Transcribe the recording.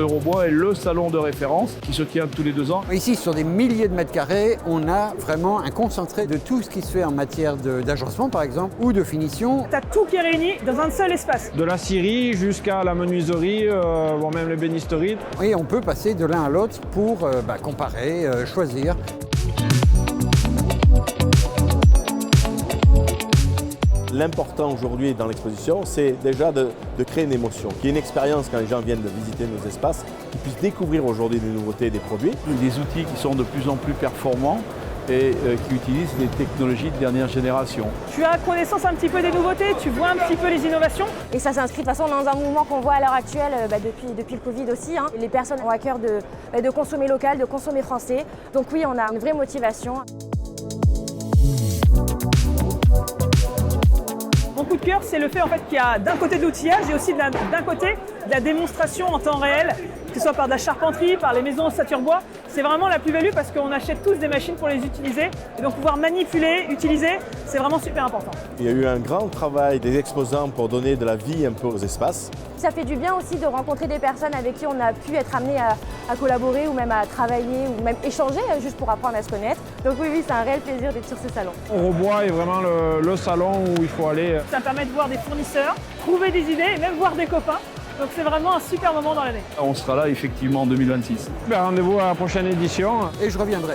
Eurobois est le salon de référence qui se tient tous les 2 ans. Ici, sur des milliers de mètres carrés, on a vraiment un concentré de tout ce qui se fait en matière d'agencement, par exemple, ou de finition. Tu as tout qui est réuni dans un seul espace. De la scierie jusqu'à la menuiserie, voire même l'ébénisterie. Et on peut passer de l'un à l'autre pour comparer, choisir. L'important aujourd'hui dans l'exposition, c'est déjà de créer une émotion, qu'il y ait une expérience quand les gens viennent de visiter nos espaces, qu'ils puissent découvrir aujourd'hui des nouveautés, des produits. Des outils qui sont de plus en plus performants et qui utilisent des technologies de dernière génération. Tu as connaissance un petit peu des nouveautés, tu vois un petit peu les innovations. Et ça s'inscrit de toute façon dans un mouvement qu'on voit à l'heure actuelle depuis le Covid aussi. Les personnes ont à cœur de consommer local, de consommer français. Donc oui, on a une vraie motivation. Mon coup de cœur, c'est le fait qu'il y a d'un côté de l'outillage et aussi d'un côté de la démonstration en temps réel, que ce soit par de la charpenterie, par les maisons ossature bois. C'est vraiment la plus-value parce qu'on achète tous des machines pour les utiliser. Et donc pouvoir manipuler, utiliser, c'est vraiment super important. Il y a eu un grand travail des exposants pour donner de la vie un peu aux espaces. Ça fait du bien aussi de rencontrer des personnes avec qui on a pu être amené à collaborer ou même à travailler ou même échanger juste pour apprendre à se connaître. Donc oui, c'est un réel plaisir d'être sur ce salon. Eurobois est vraiment le salon où il faut aller. Ça permet de voir des fournisseurs, trouver des idées et même voir des copains. Donc c'est vraiment un super moment dans l'année. On sera là effectivement en 2026. Rendez-vous à la prochaine édition. Et je reviendrai.